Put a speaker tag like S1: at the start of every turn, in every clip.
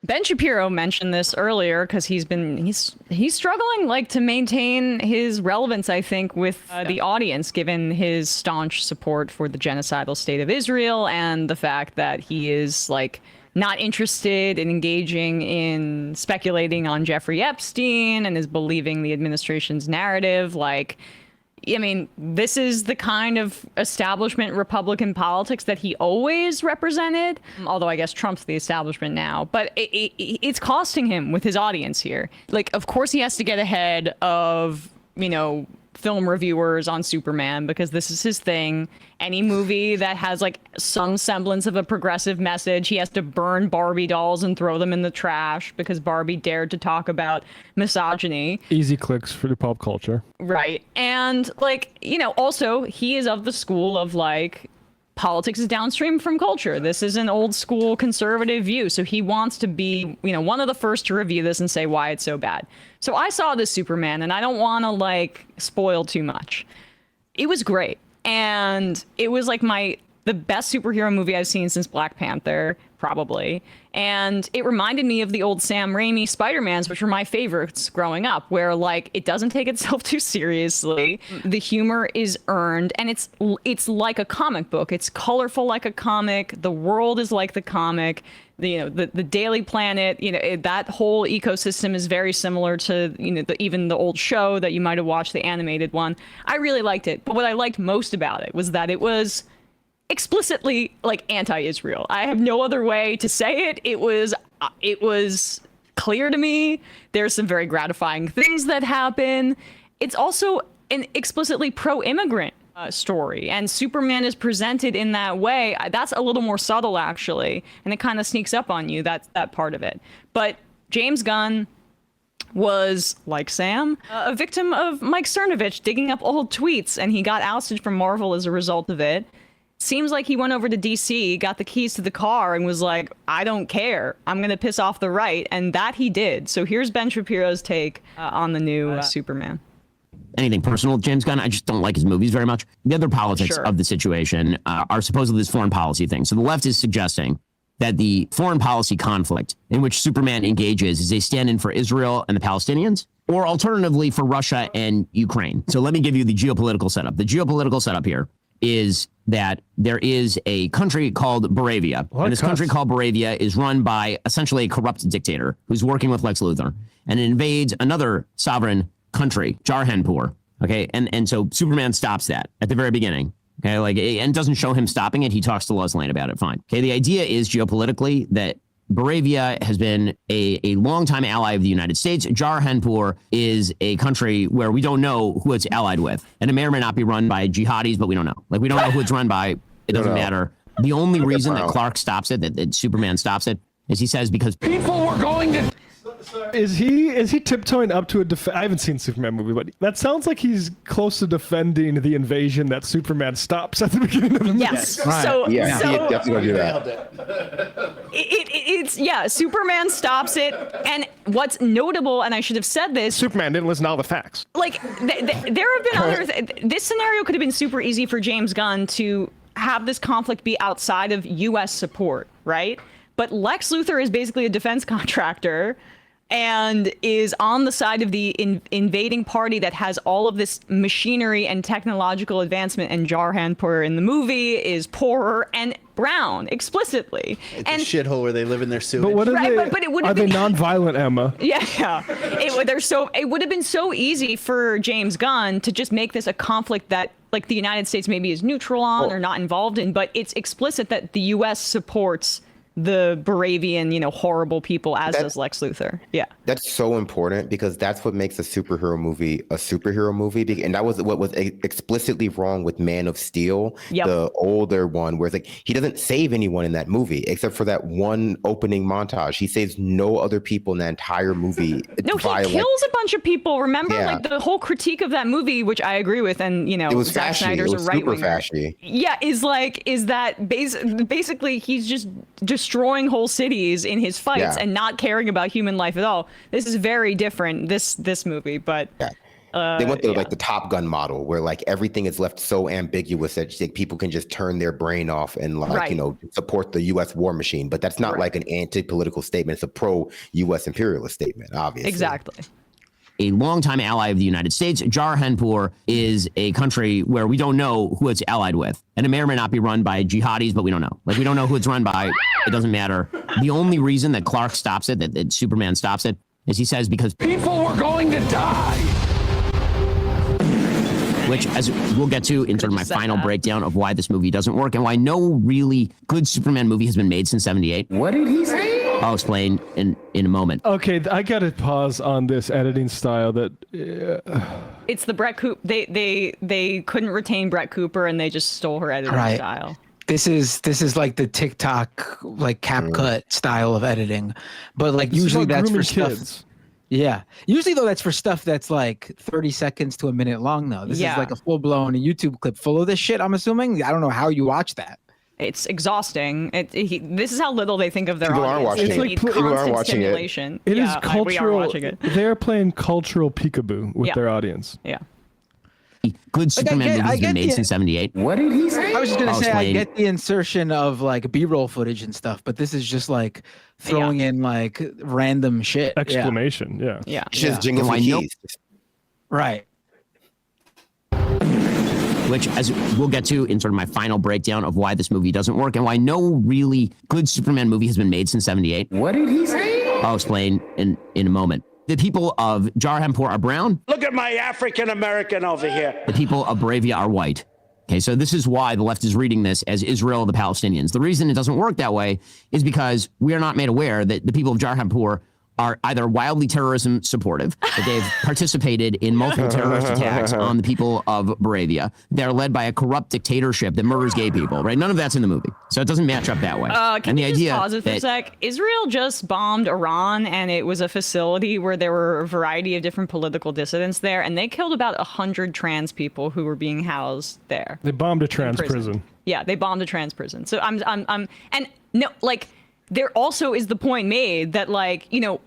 S1: Ben Shapiro mentioned this earlier because he's struggling like to maintain his relevance, I think, with the audience, given his staunch support for the genocidal state of Israel and the fact that he is like not interested in engaging in speculating on Jeffrey Epstein and is believing the administration's narrative. Like, I mean, this is the kind of establishment Republican politics that he always represented, although I guess Trump's the establishment now. But it's costing him with his audience here. Like, of course, he has to get ahead of, film reviewers on Superman because this is his thing. Any movie that has like some semblance of a progressive message, he has to burn Barbie dolls and throw them in the trash because Barbie dared to talk about misogyny.
S2: Easy clicks for the pop culture.
S1: Right. And like, also he is of the school of like, politics is downstream from culture. This is an old school conservative view. So he wants to be, one of the first to review this and say why it's so bad. So I saw this Superman and I don't want to like spoil too much. It was great. And it was like the best superhero movie I've seen since Black Panther, probably. And it reminded me of the old Sam Raimi Spider-Mans, which were my favorites growing up, where like it doesn't take itself too seriously. The humor is earned, and it's like a comic book. It's colorful like a comic. The world is like the comic. The Daily Planet, that whole ecosystem is very similar to, even the old show that you might have watched, the animated one. I really liked it. But what I liked most about it was that it was explicitly like anti-Israel. I have no other way to say it. It was clear to me. There's some very gratifying things that happen. It's also an explicitly pro-immigrant story, and Superman is presented in that way. That's a little more subtle, actually, and it kind of sneaks up on you, that part of it. But James Gunn was, like Sam, a victim of Mike Cernovich digging up old tweets, and he got ousted from Marvel as a result of it. Seems like he went over to DC, got the keys to the car, and was like, I don't care. I'm going to piss off the right. And that he did. So here's Ben Shapiro's take on the new Superman.
S3: Anything personal with James Gunn, I just don't like his movies very much. The other politics of the situation are supposedly this foreign policy thing. So the left is suggesting that the foreign policy conflict in which Superman engages is a stand-in for Israel and the Palestinians, or alternatively for Russia and Ukraine. So let me give you the geopolitical setup. The geopolitical setup here is that there is a country called Boravia. And this country called Boravia is run by essentially a corrupt dictator who's working with Lex Luthor, and it invades another sovereign country, Jarhanpur. Okay. And so Superman stops that at the very beginning. Okay. And doesn't show him stopping it. He talks to Lois Lane about it. Fine. Okay. The idea is geopolitically that Boravia has been a longtime ally of the United States. Jarhanpur is a country where we don't know who it's allied with. And it may or may not be run by jihadis, but we don't know. Like, we don't know who it's run by. It doesn't matter. The only reason that Clark stops it, that Superman stops it, is he says because people were going to...
S2: Is he tiptoeing up to I haven't seen Superman movie, but that sounds like he's close to defending the invasion that Superman stops at the beginning of the movie.
S1: Yes.
S4: Right.
S1: So,
S4: yeah,
S1: so
S4: he definitely gonna do that.
S1: Superman stops it, and what's notable, and I should have said this,
S2: Superman didn't listen to all the facts.
S1: Like, there have been other this scenario could have been super easy for James Gunn to have this conflict be outside of U.S. support, right? But Lex Luthor is basically a defense contractor and is on the side of the invading party that has all of this machinery and technological advancement, and Jarhanpur in the movie is poorer and brown explicitly.
S5: It's a shithole where they live in their sewage.
S2: But what are
S1: but it would have been
S2: non-violent, Emma?
S1: Yeah. It would have been so easy for James Gunn to just make this a conflict that like the United States maybe is neutral on or not involved in, but it's explicit that the U.S. supports the Boravian, horrible people, as does Lex Luthor. Yeah.
S4: That's so important because that's what makes a superhero movie, and that was what was explicitly wrong with Man of Steel, the older one, where it's like he doesn't save anyone in that movie except for that one opening montage. He saves no other people in that entire movie.
S1: No, he kills a bunch of people. Remember, like the whole critique of that movie, which I agree with, and it was Zack Snyder's a right winger. Yeah, is that basically he's just destroying whole cities in his fights and not caring about human life at all. This is very different, this movie, but
S4: They want the like the Top Gun model where like everything is left so ambiguous that like, people can just turn their brain off and like, support the U.S. war machine. But that's not like an anti-political statement. It's a pro-U.S. imperialist statement, obviously.
S1: Exactly.
S3: A longtime ally of the United States, Jaharhanpur is a country where we don't know who it's allied with. And it may or may not be run by jihadis, but we don't know. Like, we don't know who it's run by. It doesn't matter. The only reason that Clark stops it, that Superman stops it, is he says because
S6: people were going to die.
S3: Which, as we'll get to in sort of my final breakdown of why this movie doesn't work and why no really good Superman movie has been made since 78.
S6: What did he say?
S3: I'll explain in a moment.
S2: Okay, I gotta pause on this editing style. That
S1: it's the Brett Cooper. They couldn't retain Brett Cooper, and they just stole her editing style.
S7: This is like the TikTok like CapCut style of editing, but like usually that's for stuff. Yeah, usually though that's for stuff that's like 30 seconds to a minute long. Though this is like a full blown YouTube clip full of this shit. I'm assuming. I don't know how you watch that.
S1: It's exhausting. This is how little they think of their audience.
S4: People are watching it.
S2: It is cultural.
S1: We are watching it.
S2: They're playing cultural peekaboo with their audience.
S1: Yeah.
S3: Good Superman movie has been made since 78.
S6: What did he say?
S7: I was just gonna say I get the insertion of like B-roll footage and stuff, but this is just like throwing in like random shit.
S2: Exclamation.
S1: Yeah.
S4: Just jingles and keys.
S7: Right.
S3: Which, as we'll get to in sort of my final breakdown of why this movie doesn't work and why no really good Superman movie has been made since 78.
S6: What did he say?
S3: I'll explain in a moment. The people of Jaharhanpur are brown.
S6: Look at my African American over here.
S3: The people of Bravia are white. Okay, so this is why the left is reading this as Israel, the Palestinians. The reason it doesn't work that way is because we are not made aware that the people of Jaharhanpur are either wildly terrorism supportive, that they've participated in multiple terrorist attacks on the people of Bravia. They're led by a corrupt dictatorship that murders gay people, right? None of that's in the movie. So it doesn't match up that way.
S1: Can you just pause it for a sec? Israel just bombed Iran, and it was a facility where there were a variety of different political dissidents there, and they killed about 100 trans people who were being housed there.
S2: They bombed a trans prison.
S1: Yeah, they bombed a trans prison. So and no, like, there also is the point made that, like, you know,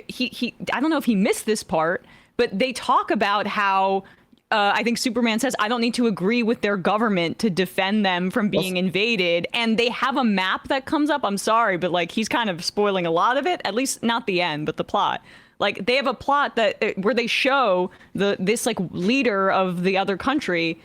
S1: he I don't know if he missed this part, but they talk about how I think Superman says, I don't need to agree with their government to defend them from being invaded. And they have a map that comes up. I'm sorry, but like, he's kind of spoiling a lot of it, at least not the end, but the plot. Like, they have a plot that where they show this like leader of the other country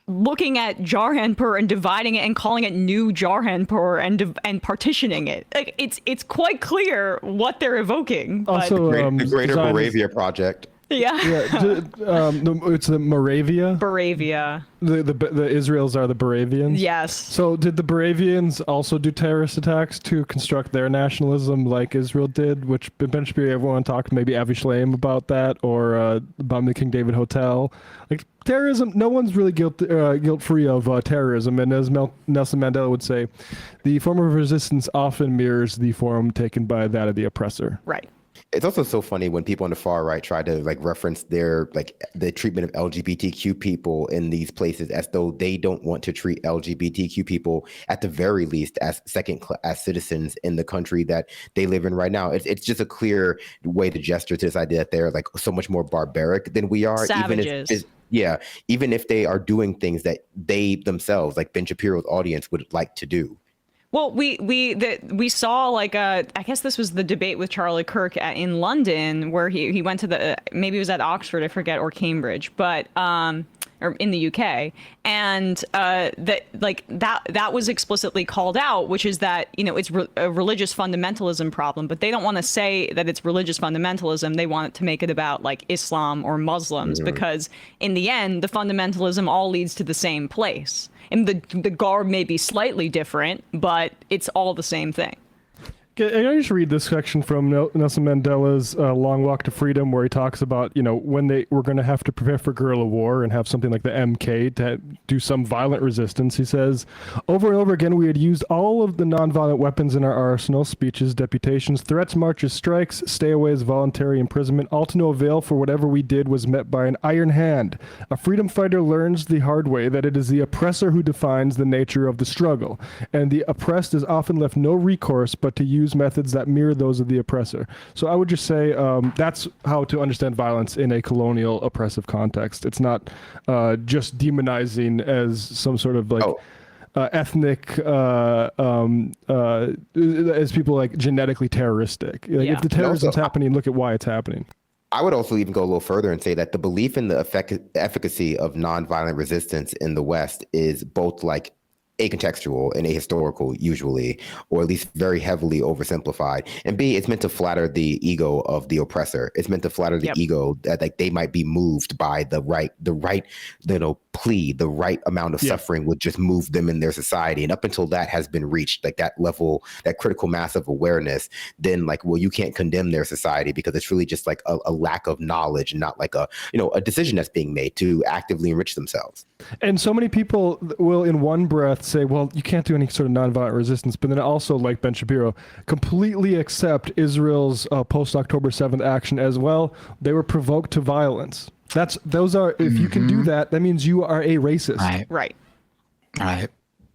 S1: looking at Jaharhanpur and dividing it and calling it New Jaharhanpur and partitioning it. Like, it's quite clear what they're evoking.
S2: Also,
S4: the Greater Moravia Project.
S1: Yeah.
S2: It's the Moravia.
S1: Moravia.
S2: The Israels are the Moravians.
S1: Yes.
S2: So did the Moravians also do terrorist attacks to construct their nationalism like Israel did? Which eventually everyone talked, maybe Avi Shlaim about that, or bombing the King David Hotel. Like, terrorism, no one's really guilt-free of terrorism. And as Nelson Mandela would say, the form of resistance often mirrors the form taken by that of the oppressor.
S1: Right.
S4: It's also so funny when people on the far right try to like reference their like the treatment of LGBTQ people in these places as though they don't want to treat LGBTQ people at the very least as second-class citizens in the country that they live in right now. It's just a clear way to gesture to this idea that they're like so much more barbaric than we are.
S1: Savages.
S4: Even if they are doing things that they themselves, like Ben Shapiro's audience, would like to do.
S1: Well, we saw, like, I guess this was the debate with Charlie Kirk in London, where he went to maybe it was at Oxford, I forget, or Cambridge, but or in the UK, and that was explicitly called out, which is that, you know, it's a religious fundamentalism problem, but they don't want to say that it's religious fundamentalism. They want to make it about like Islam or Muslims, because in the end, the fundamentalism all leads to the same place. And the garb may be slightly different, but it's all the same thing.
S2: Can I just read this section from Nelson Mandela's Long Walk to Freedom, where he talks about, you know, when we're going to have to prepare for guerrilla war and have something like the MK to do some violent resistance. He says, over and over again, we had used all of the nonviolent weapons in our arsenal: speeches, deputations, threats, marches, strikes, stayaways, voluntary imprisonment, all to no avail, for whatever we did was met by an iron hand. A freedom fighter learns the hard way that it is the oppressor who defines the nature of the struggle, and the oppressed is often left no recourse but to use use methods that mirror those of the oppressor. So I would just say that's how to understand violence in a colonial oppressive context. It's not just demonizing as some sort of like ethnic, as people like genetically terroristic. Like, if the terrorism's happening, look at why it's happening.
S4: I would also even go a little further and say that the belief in the efficacy of nonviolent resistance in the West is both like acontextual and ahistorical usually, or at least very heavily oversimplified. And B, it's meant to flatter the ego of the oppressor. It's meant to flatter the ego that like they might be moved by the right, plea, the right amount of suffering would just move them in their society. And up until that has been reached, like that level, that critical mass of awareness, then like, well, you can't condemn their society because it's really just like a lack of knowledge, not like a decision that's being made to actively enrich themselves.
S2: And so many people will in one breath say, well, you can't do any sort of nonviolent resistance, but then also, like Ben Shapiro, completely accept Israel's post-October 7th action as well. They were provoked to violence. Those are, if you can do that, that means you are a racist.
S1: Right.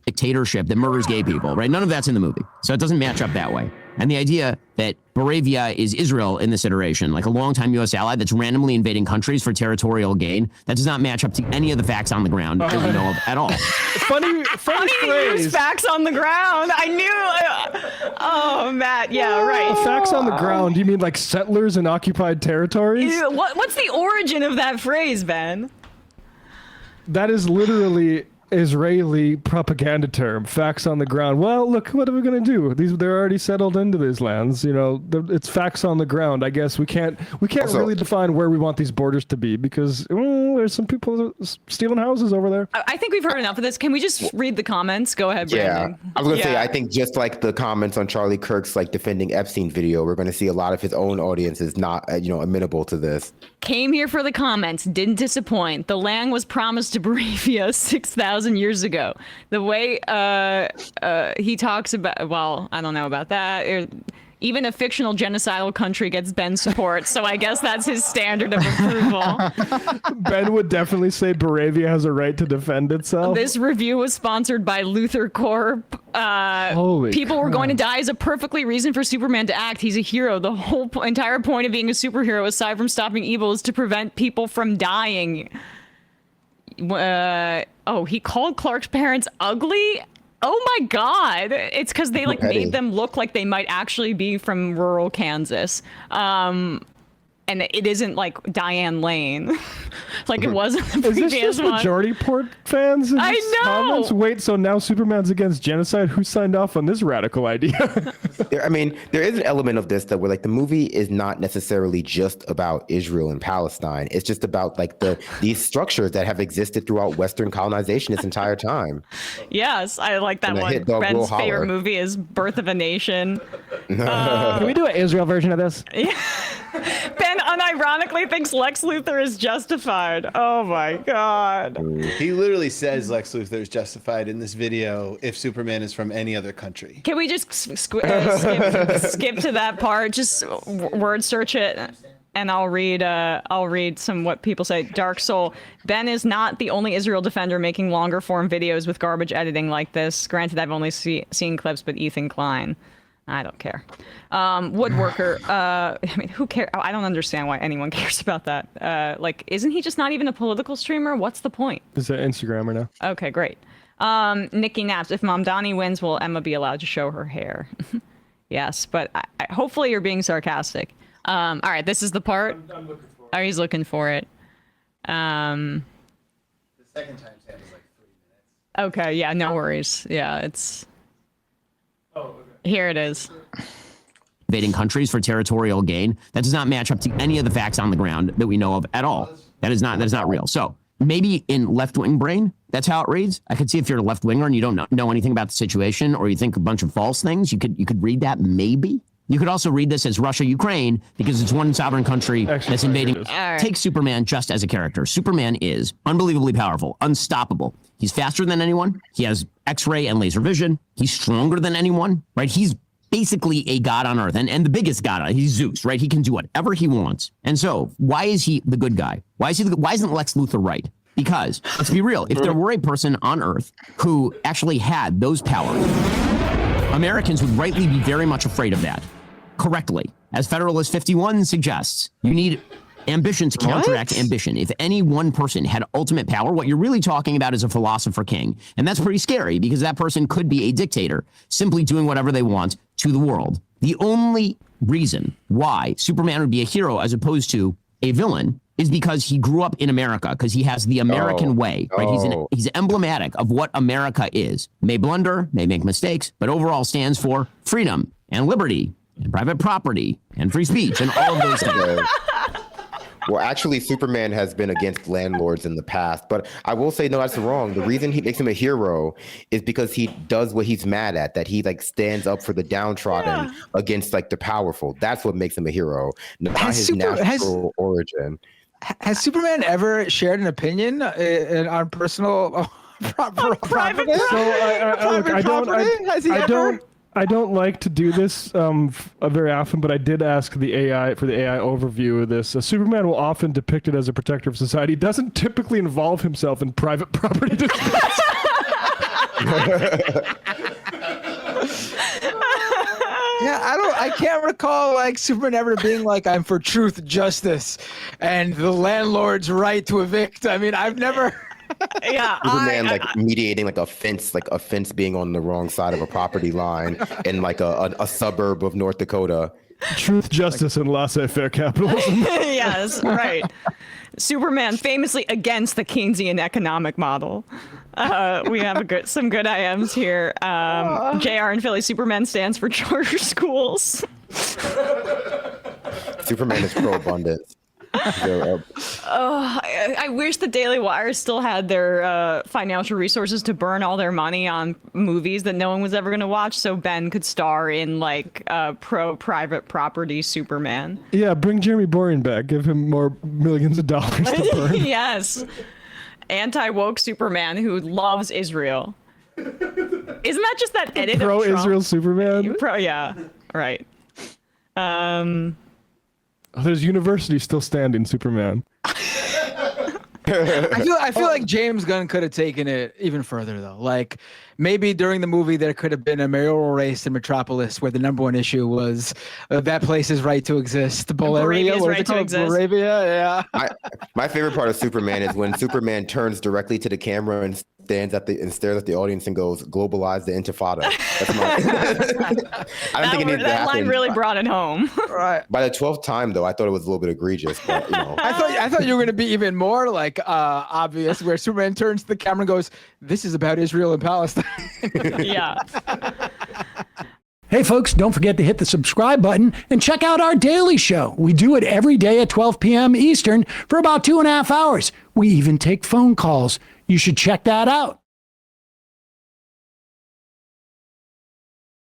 S3: Dictatorship that murders gay people, right? None of that's in the movie. So it doesn't match up that way. And the idea that Moravia is Israel in this iteration, like a longtime U.S. ally that's randomly invading countries for territorial gain, that does not match up to any of the facts on the ground that we know of at all.
S2: Funny phrase.
S1: Facts on the ground. I knew. Oh, Matt. Yeah, right.
S2: Facts on the ground. You mean like settlers in occupied territories?
S1: What's the origin of that phrase, Ben?
S2: That is literally Israeli propaganda term. Facts on the ground. Well, look, what are we going to do? They're already settled into these lands. It's facts on the ground. I guess we can't also really define where we want these borders to be because there's some people stealing houses over there.
S1: I think we've heard enough of this. Can we just read the comments? Go ahead, Brandon.
S4: Yeah, I was going to say, I think just like the comments on Charlie Kirk's like defending Epstein video, we're going to see a lot of his own audience is not amenable to this.
S1: Came here for the comments, didn't disappoint. The land was promised to Moravia 6,000 years ago. The way he talks about, well, I don't know about that. Even a fictional genocidal country gets Ben's support, so I guess that's his standard of approval.
S2: Ben would definitely say Moravia has a right to defend itself.
S1: This review was sponsored by Luther Corp. People were going to die is a perfectly reason for Superman to act. He's a hero. The whole entire point of being a superhero, aside from stopping evil, is to prevent people from dying. He called Clark's parents ugly? Oh my God. It's because they made them look like they might actually be from rural Kansas. And it isn't like Diane Lane, like it was in the previous one. Is this just
S2: majority port fans?
S1: I know.
S2: Comments? Wait, so now Superman's against genocide? Who signed off on this radical idea?
S4: There is an element of this that where like the movie is not necessarily just about Israel and Palestine. It's just about like these structures that have existed throughout Western colonization this entire time.
S1: Yes, I like that one. Ben's favorite movie is Birth of a Nation.
S2: Can we do an Israel version of this?
S1: Yeah. Ben unironically thinks Lex Luthor is justified. Oh my God.
S5: He literally says Lex Luthor is justified in this video if Superman is from any other country.
S1: Can we just skip to that part? Just word search it. And I'll read some what people say. Dark Soul. Ben is not the only Israel defender making longer form videos with garbage editing like this. Granted, I've only seen clips, but Ethan Klein. I don't care. Woodworker. I mean, who cares? I don't understand why anyone cares about that. Isn't he just not even a political streamer? What's the point?
S2: He's an Instagrammer now.
S1: Okay, great. Nikki Naps. If Mamdani wins, will Emma be allowed to show her hair? Yes, but hopefully you're being sarcastic. All right, this is the part. I'm looking for it. Oh, he's looking for it. The
S5: second time stamp is like 3 minutes.
S1: Okay, yeah, no worries. Yeah, it's... Oh, okay. Here it is.
S3: Invading countries for territorial gain, that does not match up to any of the facts on the ground that we know of at all. That is not real. So maybe in left-wing brain, that's how it reads. I could see if you're a left-winger and you don't know anything about the situation, or you think a bunch of false things, you could read that maybe. You could also read this as Russia-Ukraine because it's one sovereign country that's invading.
S1: Right.
S3: Take Superman just as a character. Superman is unbelievably powerful, unstoppable. He's faster than anyone. He has X-ray and laser vision. He's stronger than anyone, right? He's basically a god on Earth, and the biggest god. He's Zeus, right? He can do whatever he wants. And so, why is he the good guy? Why isn't Lex Luthor right? Because let's be real. If there were a person on Earth who actually had those powers, Americans would rightly be very much afraid of that. Correctly. As Federalist 51 suggests, you need ambition to counteract ambition. If any one person had ultimate power, what you're really talking about is a philosopher king. And that's pretty scary because that person could be a dictator, simply doing whatever they want to the world. The only reason why Superman would be a hero as opposed to a villain is because he grew up in America, because he has the American way, right? He's emblematic of what America is. May blunder, may make mistakes, but overall stands for freedom and liberty and private property and free speech and all of those things.
S4: Well, actually, Superman has been against landlords in the past, but I will say, no, that's wrong. The reason he makes him a hero is because he does what he's mad at, that he like stands up for the downtrodden against like the powerful. That's what makes him a hero, not his natural origin.
S7: Has Superman ever shared an opinion on personal property?
S2: I don't like to do this very often, but I did ask the AI for the AI overview of this. Superman will often depicted as a protector of society. Doesn't typically involve himself in private property disputes.
S7: Yeah, I can't recall like Superman ever being like, I'm for truth, justice, and the landlord's right to evict. I mean, I've never.
S1: Yeah,
S4: Superman like mediating like a fence being on the wrong side of a property line in like a suburb of North Dakota.
S2: Truth, justice, and laissez-faire capitalism.
S1: Yes, right. Superman famously against the Keynesian economic model. We have some good IMs here. JR in Philly, Superman stands for charter schools.
S4: Superman is pro-abundance.
S1: I wish the Daily Wire still had their financial resources to burn all their money on movies that no one was ever going to watch, so Ben could star in like pro-private property Superman.
S2: Yeah, bring Jeremy Boring back. Give him more millions of dollars to burn.
S1: Yes. Anti-woke Superman who loves Israel. Isn't that just that edit of Trump?
S2: Pro-Israel Superman?
S1: Yeah, right.
S2: There's university still standing, Superman.
S7: I feel like James Gunn could have taken it even further, though. Like, maybe during the movie there could have been a mayoral race in Metropolis where the #1 issue was that place's right to exist.
S1: Bolaria's right to exist.
S7: Boravia, yeah.
S4: My favorite part of Superman is when Superman turns directly to the camera and stares at the audience and goes, "Globalize the Intifada." That's I don't think it needs to happen.
S1: That line really brought it home.
S7: Right.
S4: By the 12th time, though, I thought it was a little bit egregious. But, you know.
S7: I thought you were going to be even more like obvious, where Superman turns to the camera and goes, "This is about Israel and Palestine."
S1: Yeah.
S8: Hey folks, don't forget to hit the subscribe button and check out our daily show. We do it every day at 12 p.m. Eastern for about 2.5 hours. We even take phone calls. You should check that out.